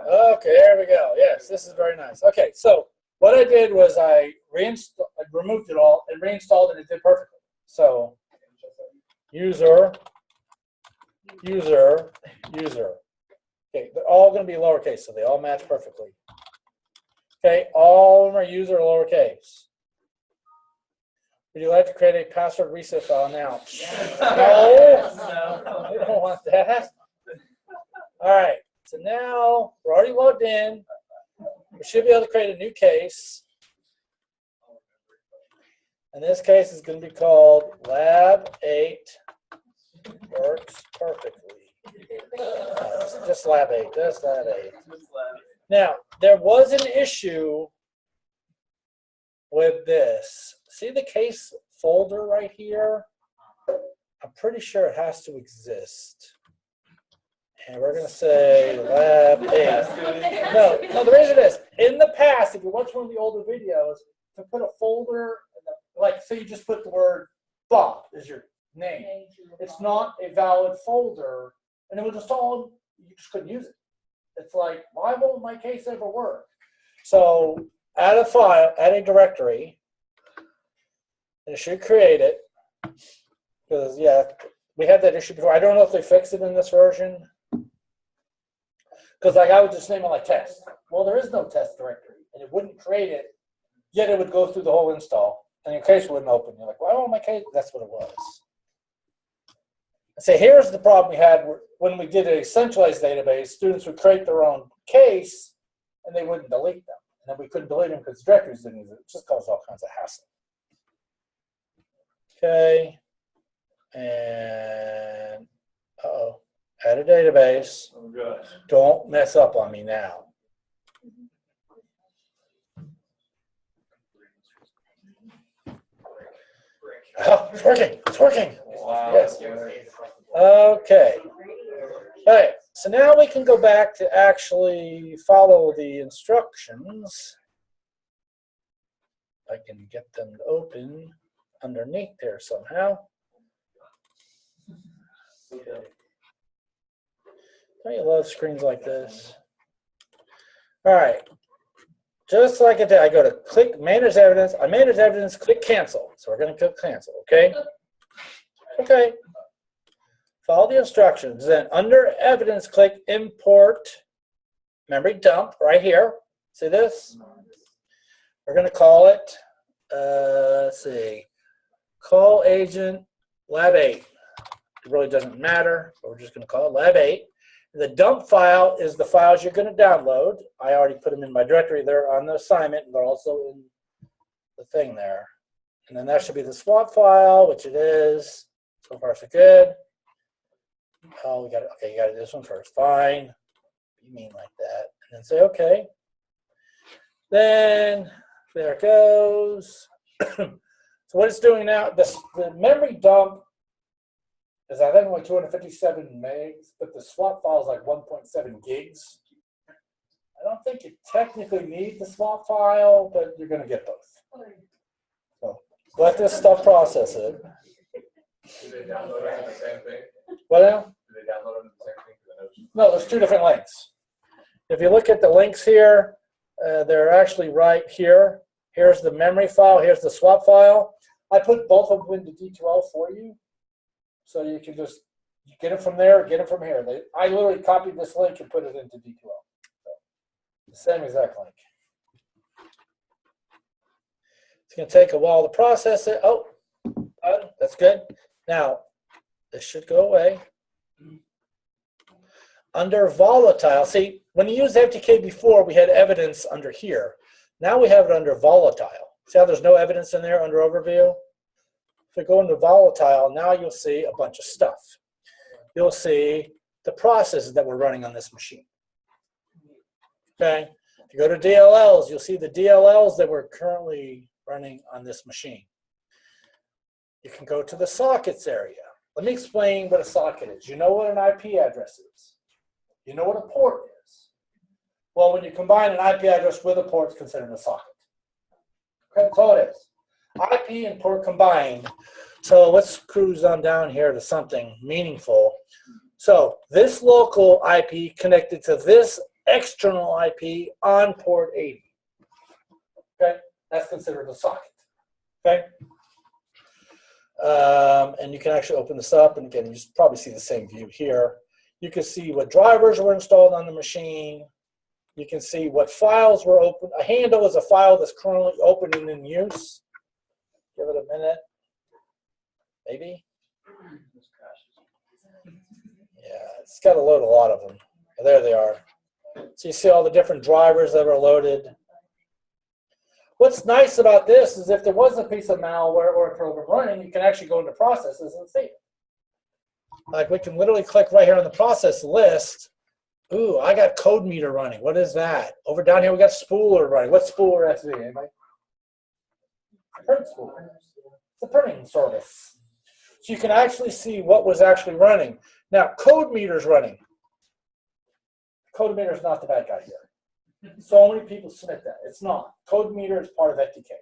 Okay, there we go. Yes, this is very nice. Okay, so what I did was I removed it all and reinstalled it, and it did perfectly. So user. Okay, they're all going to be lowercase, so they all match perfectly. Okay, all of them are user lowercase. Would you like to create a password reset file now? No, we don't want that. All right, so now we're already logged in. We should be able to create a new case. And this case is going to be called Lab8 works perfectly. Just Lab8, just Lab8. Now, there was an issue with this. See the case folder right here? I'm pretty sure it has to exist. And we're going to say Lab8. No, the reason is, in the past, if you watch one of the older videos, to put a folder, like say you just put the word Bob as your name, it's not a valid folder, and it was installed, you just couldn't use it. It's like, why won't my case ever work? So add a file, add a directory, and it should create it. Because, yeah, we had that issue before. I don't know if they fixed it in this version. Because, like, I would just name it like test. Well, there is no test directory, and it wouldn't create it, yet it would go through the whole install, and your case wouldn't open. You're like, why won't my case? That's what it was. So here's the problem we had when we did a centralized database. Students would create their own case, and they wouldn't delete them. And then we couldn't delete them because directories didn't use it. It just caused all kinds of hassle. Okay. And, uh-oh, add a database. Oh, gosh. Don't mess up on me now. Oh, it's working. It's working. Wow. Yes. Okay. All right. So now we can go back to actually follow the instructions. I can get them to open underneath there somehow. Don't you love screens like this? All right. Just like it did, I go to click manage evidence. I manage evidence, click cancel. So we're going to click cancel, okay? Okay. Follow the instructions. Then under evidence, click import memory dump right here. See this? We're going to call it, let's see, call agent Lab8. It really doesn't matter, but we're just going to call it Lab8. The dump file is the files you're going to download. I already put them in my directory there on the assignment, and they're also in the thing there. And then that should be the swap file, which it is. So far, so good. Oh, we got it. Okay, you got to do this one first. Fine. You mean like that. And then say OK. Then there it goes. So what it's doing now, the memory dump is I think only 257 megs, but the swap file is like 1.7 gigs. I don't think you technically need the swap file, but you're going to get both. So let this stuff process it. Do they download it the same thing? What now? Do they download it the same thing? No, there's two different links. If you look at the links here, they're actually right here. Here's the memory file. Here's the swap file. I put both of them into D2L for you. So you can just get it from there, get it from here. I literally copied this link and put it into D2L. So, the same exact link. It's going to take a while to process it. Oh, that's good. Now, this should go away. Under volatile, see, when you used FTK before, we had evidence under here. Now we have it under volatile. See how there's no evidence in there under overview? If we go into volatile, now you'll see a bunch of stuff. You'll see the processes that we're running on this machine. Okay? If you go to DLLs, you'll see the DLLs that we're currently running on this machine. You can go to the sockets area. Let me explain what a socket is. You know what an IP address is. You know what a port is. Well, when you combine an IP address with a port, it's considered a socket. Okay, that's all it is. IP and port combined. So let's cruise on down here to something meaningful. So this local IP connected to this external IP on port 80. Okay, that's considered a socket. Okay, and you can actually open this up, and again, you probably see the same view here. You can see what drivers were installed on the machine. You can see what files were open. A handle is a file that's currently open and in use. Give it a minute, maybe. Yeah, it's got to load a lot of them. There they are. So you see all the different drivers that are loaded. What's nice about this is if there was a piece of malware or a program running, you can actually go into processes and see it. Like we can literally click right here on the process list. Ooh, I got code meter running. What is that? Over down here we got spooler running. What's spooler SV? Anybody? Print spooler. It's a printing service. So you can actually see what was actually running. Now, code meter's running. Code meter is not the bad guy here. So many people submit that. It's not. Code meter is part of FTK.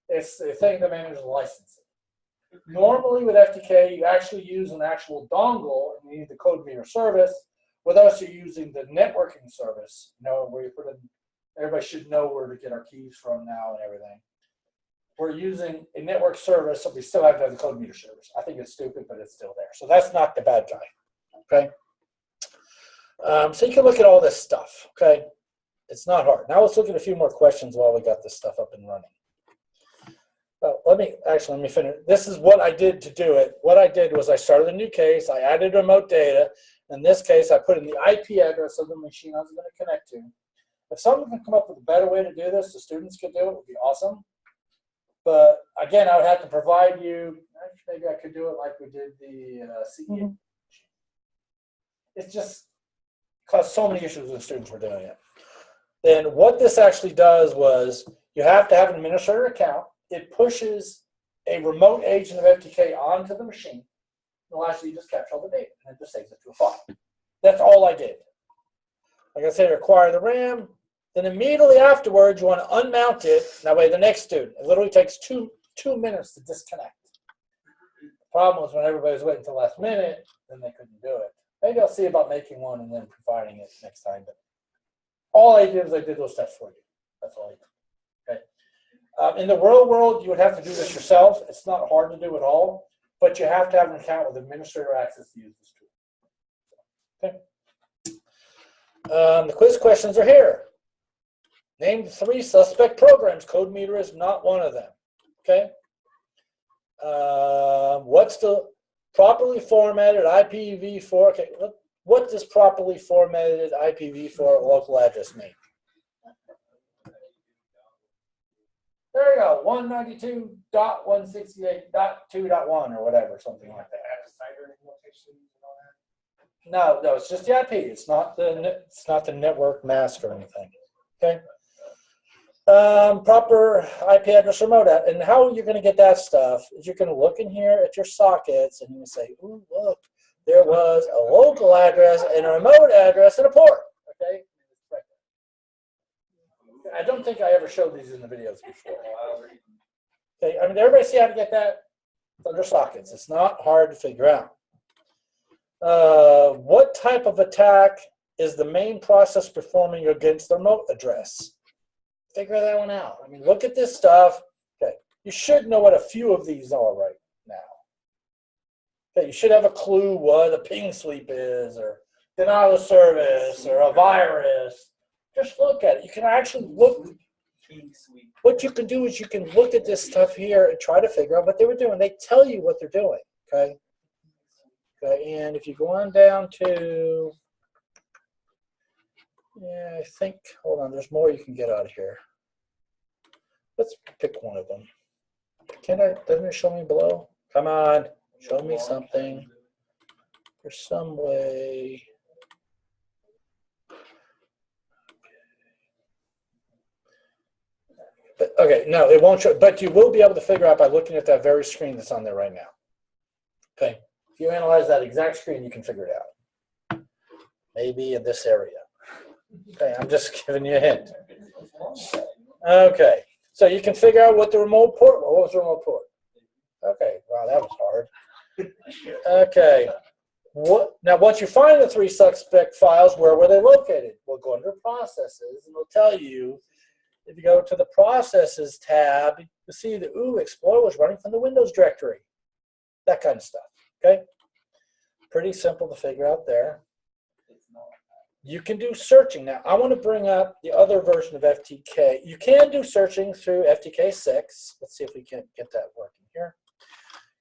It's the thing that manages licensing. Normally with FTK, you actually use an actual dongle and you need the code meter service. With us, you're using the networking service. You know, where you put in, everybody should know where to get our keys from now and everything. We're using a network service, so we still have to have the code meter service. I think it's stupid, but it's still there. So that's not the bad guy, okay? So you can look at all this stuff, okay? It's not hard. Now let's look at a few more questions while we got this stuff up and running. Well, let me finish. This is what I did to do it. What I did was I started a new case. I added remote data. In this case, I put in the IP address of the machine I was going to connect to. If someone can come up with a better way to do this, the students could do it, would be awesome. But again, I would have to provide you, maybe I could do it like we did the CE. It's just caused so many issues when students were doing it. Then what this actually does was you have to have an administrator account. It pushes a remote agent of FTK onto the machine. It allows you to just capture all the data and it just saves it to a file. That's all I did. Like I said, require the RAM. Then immediately afterwards, you want to unmount it. That way, the next student. It literally takes two minutes to disconnect. The problem was when everybody was waiting until the last minute, then they couldn't do it. Maybe I'll see about making one and then providing it next time. But all I did was I did those steps for you. That's all I did. Okay. In the real world, you would have to do this yourself. It's not hard to do at all, but you have to have an account with administrator access to use this tool. Okay. The quiz questions are here. Name 3 suspect programs. Code meter is not one of them. Okay. What's the properly formatted IPv4? Okay. What does properly formatted IPv4 local address mean? There you go. 192.168.2.1 or whatever, something like that. No, it's just the IP. It's not the network mask or anything. Okay. Proper IP address remote app. And how you're going to get that stuff is you're going to look in here at your sockets and you say, ooh, look, there was a local address and a remote address and a port. Okay. I don't think I ever showed these in the videos before. Okay. I mean, everybody see how to get that? It's under sockets. It's not hard to figure out. What type of attack is the main process performing against the remote address? Figure that one out. I mean, look at this stuff. Okay, you should know what a few of these are right now. Okay, you should have a clue what a ping sweep is, or denial of service, or a virus. Just look at it. You can actually look. What you can do is you can look at this stuff here and try to figure out what they were doing. They tell you what they're doing. Okay. Okay, and if you go on down to, yeah, I think, hold on, there's more you can get out of here. Let's pick one of them. Doesn't it show me below? Come on, show me something. There's some way. But, okay, no, it won't show, but you will be able to figure out by looking at that very screen that's on there right now. Okay, if you analyze that exact screen, you can figure it out. Maybe in this area. Okay, I'm just giving you a hint. Okay, so you can figure out what the remote port, what was the remote port? Okay, wow, that was hard. Okay, Now, once you find the 3 suspect files, where were they located? We'll go under processes, and it'll tell you. If you go to the processes tab, you see the Explorer was running from the Windows directory. That kind of stuff. Okay, pretty simple to figure out there. You can do searching. Now, I want to bring up the other version of FTK. You can do searching through FTK 6. Let's see if we can get that working here.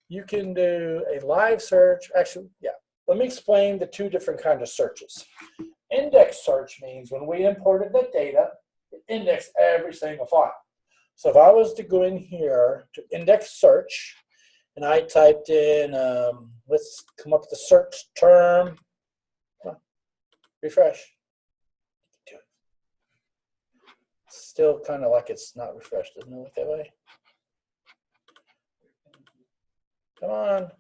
You can do a live search. Actually, yeah. Let me explain the 2 different kinds of searches. Index search means when we imported the data, it indexed every single file. So if I was to go in here to index search, and I typed in, let's come up with the search term. Refresh. Still kind of like it's not refreshed, doesn't it look that way? Come on.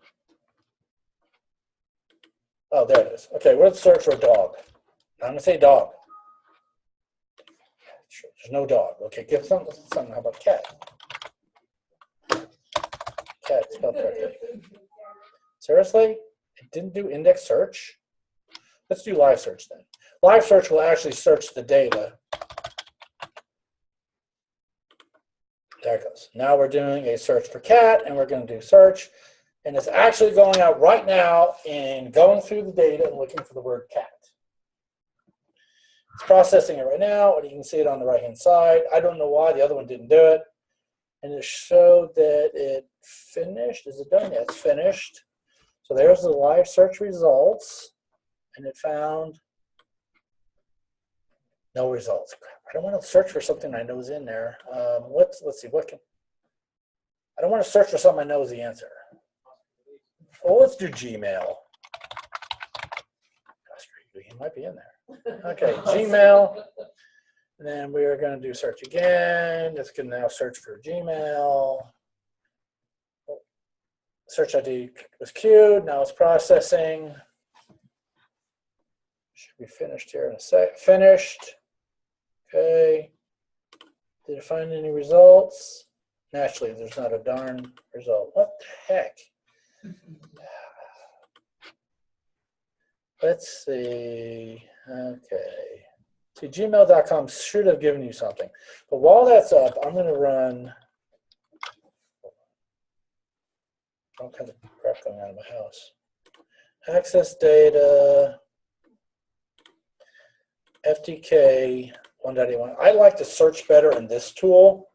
Oh, there it is. Okay, let's search for a dog. I'm going to say dog. There's no dog. Okay, give something. How about cat? Cat spelled correctly. Seriously? It didn't do index search? Let's do live search then. Live search will actually search the data. There it goes. Now we're doing a search for cat, and we're going to do search. And it's actually going out right now and going through the data and looking for the word cat. It's processing it right now, and you can see it on the right-hand side. I don't know why the other one didn't do it. And it showed that it finished. Is it done? Yeah, it's finished. So there's the live search results. And it found no results. I don't want to search for something I know is in there. Let's see. I don't want to search for something I know is the answer. Well, let's do Gmail. He might be in there. Okay, Gmail. And then we are going to do search again. It's going to now search for Gmail. Search ID was queued. Now it's processing. Should be finished here in a sec. Finished. Okay. Did it find any results? Naturally, there's not a darn result. What the heck? Let's see. Okay. See, gmail.com should have given you something. But while that's up, I'm going to run all kinds of crap going on in my house. Access data, FTK 1.81. I like to search better in this tool.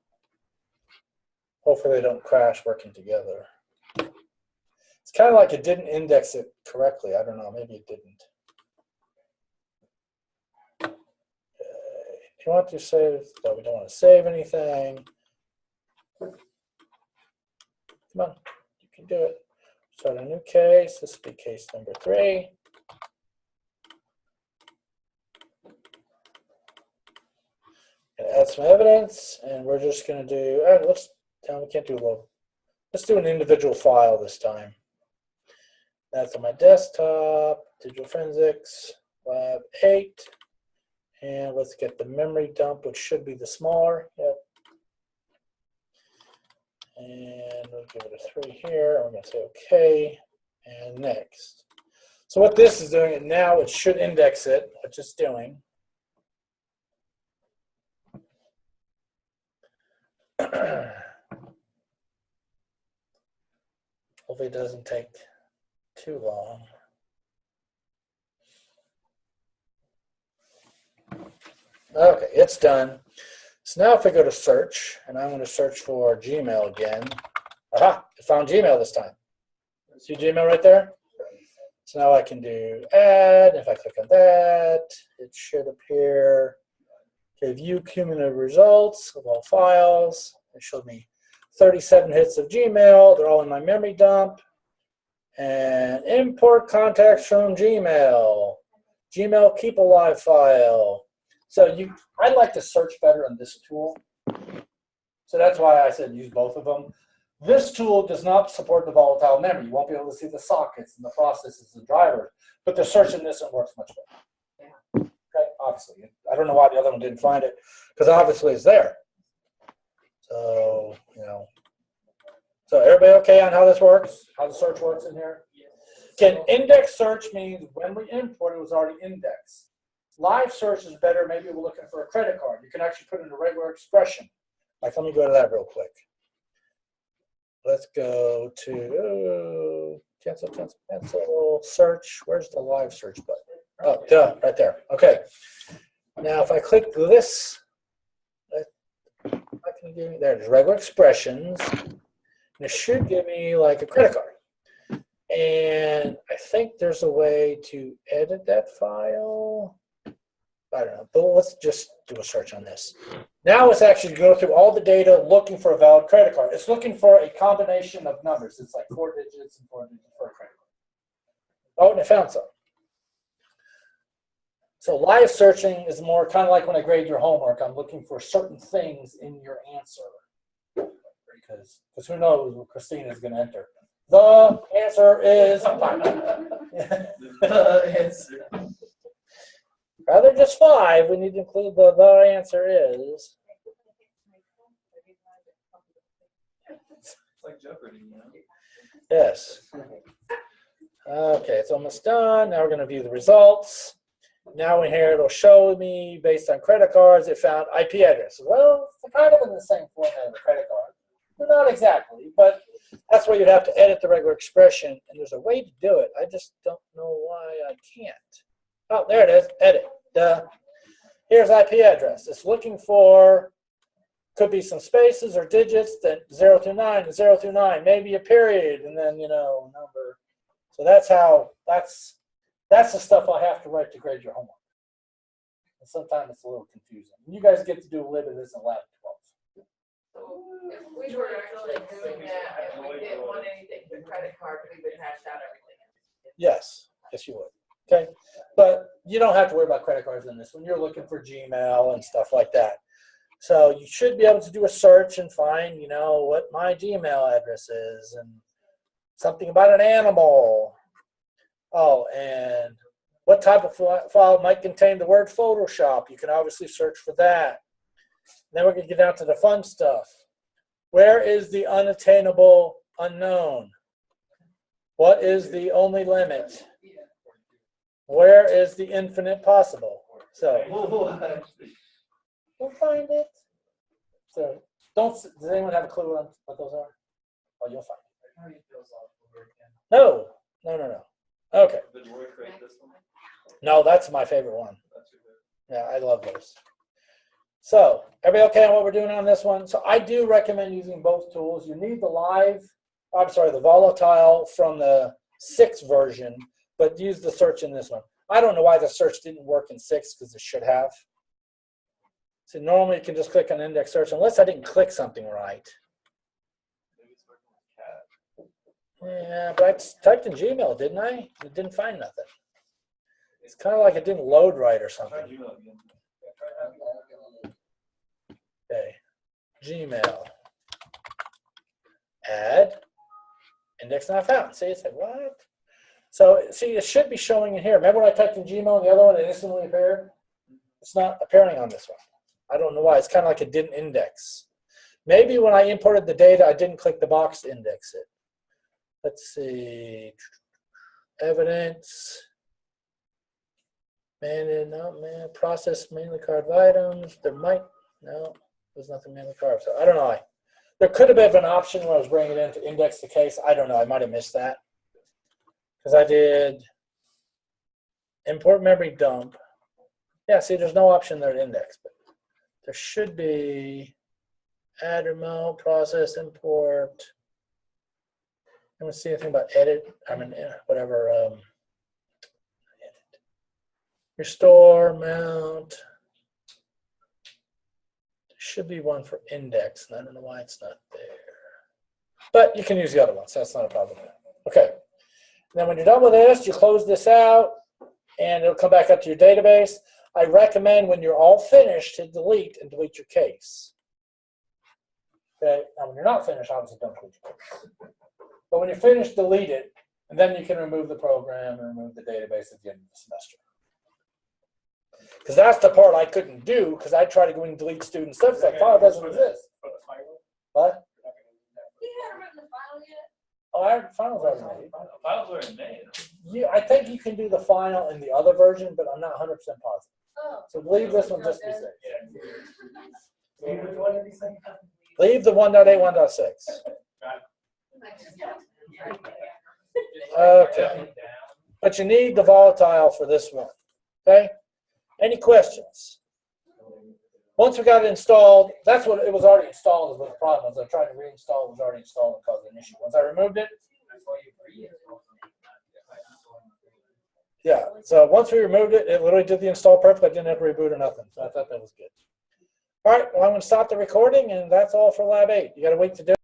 Hopefully they don't crash working together. It's kind of like it didn't index it correctly. I don't know, maybe it didn't. Okay. If you want to save, no, we don't want to save anything. Come on, you can do it. Start a new case. This will be case number 3. Add some evidence, and we're just going to do, we can't do low. Let's do an individual file this time. That's on my desktop, Digital Forensics, Lab8. And let's get the memory dump, which should be the smaller. Yep. And we'll give it a 3 here. I'm going to say OK. And next. So what this is doing, now it should index it, which it's doing. Hopefully it doesn't take too long. Okay, it's done. So now if I go to search, and I'm going to search for Gmail again. Aha, I found Gmail this time. See Gmail right there? So now I can do add. If I click on that, it should appear. Okay, view cumulative results of all files. It showed me 37 hits of Gmail. They're all in my memory dump. And import contacts from Gmail. Gmail keep alive file. So I like to search better on this tool. So that's why I said use both of them. This tool does not support the volatile memory. You won't be able to see the sockets and the processes and drivers, but the search in this one works much better. Yeah. Okay, obviously. I don't know why the other one didn't find it, because obviously it's there. So, So everybody okay on how this works? How the search works in here? Again, index search means when we import, it was already indexed. Live search is better. Maybe we're looking for a credit card. You can actually put in a regular expression. Like, let me go to that real quick. Let's go to cancel, search. Where's the live search button? Oh, duh, right there. Okay. Now, if I click this, I can give me, there's regular expressions. And it should give me like a credit card. And I think there's a way to edit that file. I don't know, but let's just do a search on this. Now it's actually going through all the data looking for a valid credit card. It's looking for a combination of numbers. It's like 4 digits and 4 digits for a credit card. Oh, and I found some. So live searching is more kind of like when I grade your homework. I'm looking for certain things in your answer. Because who knows what Christina is going to enter. The answer is 5. The answer. Rather than just 5, we need to include the answer is. It's like Jeopardy, you know? Yes. Okay, it's almost done. Now we're going to view the results. Now in here, it'll show me, based on credit cards, it found IP address. Well, it's kind of in the same format of a credit card. But not exactly, but that's where you'd have to edit the regular expression, and there's a way to do it. I just don't know why I can't. Oh, there it is, edit. Here's IP address. It's looking for, could be some spaces or digits, then 0 through 9, 0 through 9, maybe a period, and then, you know, number. So that's how, that's the stuff I have to write to grade your homework. And sometimes it's a little confusing. You guys get to do a little bit of this in Lab 12. So if we were actually doing that and we didn't want anything for credit card, we would hash out everything. Yes, yes you would. Okay, but you don't have to worry about credit cards in this one. You're looking for Gmail and stuff like that. So you should be able to do a search and find, you know, what my Gmail address is and something about an animal. Oh, and what type of file might contain the word Photoshop. You can obviously search for that. And then we're going to get down to the fun stuff. Where is the unattainable unknown? What is the only limit? Where is the infinite possible? So we'll find it. So does anyone have a clue on what those are? Oh, you'll find it. No. Okay. Did Roy create this one? No, that's my favorite one. Yeah, I love those. So everybody okay on what we're doing on this one? So I do recommend using both tools. You need the volatile from the 6 version, but use the search in this one. I don't know why the search didn't work in 6 because it should have. So normally you can just click on index search unless I didn't click something right. Yeah, but I typed in Gmail, didn't I? It didn't find nothing. It's kind of like it didn't load right or something. Okay, Gmail. Add. Index not found. See, it said what? So, see, it should be showing in here. Remember when I typed in Gmail and the other one, it instantly appeared? It's not appearing on this one. I don't know why. It's kind of like it didn't index. Maybe when I imported the data, I didn't click the box to index it. Let's see. Evidence. Process manually carved items. There might, no, there's nothing manually carved. So I don't know. There could have been an option when I was bringing it in to index the case. I don't know. I might have missed that. Because I did import memory dump. Yeah, see, there's no option there to index, but there should be add remote, process, import. I don't see anything about edit. I mean, whatever. Edit. Restore, mount. There should be one for index, and I don't know why it's not there. But you can use the other one, so that's not a problem. Okay. Then when you're done with this, you close this out, and it'll come back up to your database. I recommend when you're all finished to delete and delete your case. Okay. Now when you're not finished, obviously don't delete your case. But when you're finished, delete it, and then you can remove the program and remove the database at the end of the semester. Because that's the part I couldn't do, because I try to go and delete student stuff. It's like, file doesn't exist. What? You haven't written the file yet? Oh, our file's already made. Files are in May. I think you can do the final in the other version, but I'm not 100% positive. Oh. So leave this one just be safe. Which one did he say? Leave the 1.8, 1.6. Okay. But you need the volatile for this one. Okay? Any questions? Once we got it installed, that's what it was already installed is what the problem was. I tried to reinstall, it was already installed and caused an issue. Once I removed it, yeah. So once we removed it, it literally did the install perfectly. I didn't have to reboot or nothing. So I thought that was good. All right, well, I'm going to stop the recording, and that's all for Lab 8. You got a week to do it.